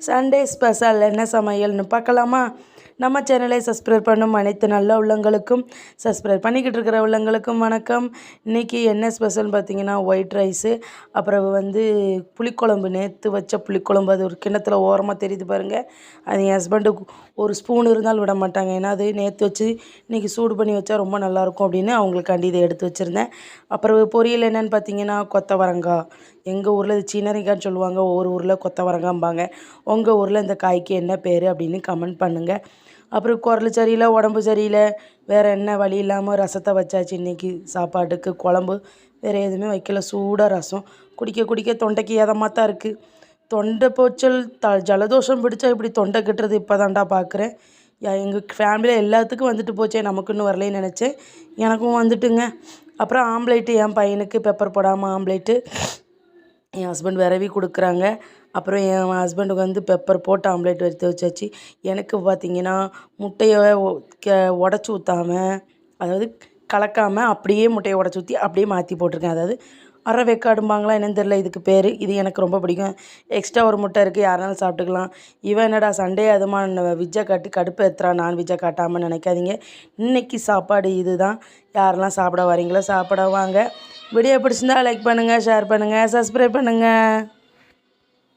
Sunday special என்ன சமையல்னு பார்க்கலாமா? நம்ம சேனலை சப்ஸ்கிரைப் பண்ணும் அனைத்து நல்ல உள்ளங்களுக்கும், சப்ஸ்கிரைப் பண்ணிக்கிட்டு இருக்கிற உள்ளங்களுக்கும் வணக்கம். இன்றைக்கி என்ன ஸ்பெஷல்னு பார்த்தீங்கன்னா, ஒயிட் ரைஸு, அப்புறம் புளிக்குழம்பு. நேற்று வச்ச புளிக்குழம்பு, அது ஒரு கிண்ணத்தில் ஓரமாக தெரியுது பாருங்கள். அது என் ஹஸ்பண்டுக்கு ஒரு ஸ்பூன் இருந்தால் விட மாட்டாங்க. ஏன்னா அது நேற்று வச்சு இன்றைக்கி சூடு பண்ணி வச்சா ரொம்ப நல்லாயிருக்கும் அப்படின்னு அவங்களுக்காண்டி இதை எடுத்து வச்சுருந்தேன். அப்புறம் பொரியல் என்னென்னு பார்த்தீங்கன்னா, கொத்தவரங்காய். எங்கள் ஊரில் இது சீனரிக்கான்னு சொல்லுவாங்க, ஒவ்வொரு ஊரில் கொத்தவரங்காம்பாங்க. உங்கள் ஊரில் இந்த காய்க்கு என்ன பேர் அப்படின்னு கமெண்ட் பண்ணுங்கள். அப்புறம் குரல் சரியில்லை, உடம்பு சரியில்லை, வேறு என்ன வழி இல்லாமல் ரசத்தை வச்சாச்சு. இன்றைக்கி சாப்பாட்டுக்கு குழம்பு வேறு எதுவுமே வைக்கல. சூடாக ரசம் குடிக்க குடிக்க தொண்டைக்கு ஏதமாக தான் இருக்குது. தொண்டை போச்சல் ஜலதோஷம் பிடிச்சா இப்படி தொண்டை கட்டுறது இப்போ தான்டா பார்க்குறேன். எங்கள் ஃபேமிலியில் எல்லாத்துக்கும் வந்துட்டு போச்சே, நமக்கு இன்னும் வரலைன்னு நினச்சேன். எனக்கும் வந்துட்டுங்க. அப்புறம் ஆம்லேட்டு, என் பையனுக்கு பெப்பர் போடாமல் ஆம்லேட்டு என் ஹஸ்பண்ட் விரவி கொடுக்குறாங்க. அப்புறம் என் ஹஸ்பண்டுக்கு பெப்பர் போட்டு ஆம்லேட் எடுத்து வச்சாச்சு. எனக்கு பார்த்திங்கன்னா முட்டையை உடச்சி ஊற்றாமல், அதாவது கலக்காமல் அப்படியே முட்டையை உடச்சி ஊற்றி அப்படியே மாற்றி போட்டிருக்கேன். அதாவது அரை வேக்காடும்பாங்களா என்னன்னு தெரில இதுக்கு பேர். இது எனக்கு ரொம்ப பிடிக்கும். எக்ஸ்ட்ரா ஒரு முட்டை இருக்குது, யாருனாலும் சாப்பிட்டுக்கலாம். இவன் என்னடா சண்டே அதுமா விஜ்ஜை காட்டி கடுப்பு ஏற்றுறான், நான்வெஜ்ஜை காட்டாமல் நினைக்காதீங்க. இன்றைக்கி சாப்பாடு இது தான். யாரெல்லாம் சாப்பிட வரீங்களோ சாப்பிட வாங்க. வீடியோ பிடிச்சிருந்தா லைக் பண்ணுங்கள், ஷேர் பண்ணுங்கள், சப்ஸ்கிரைப் பண்ணுங்கள்.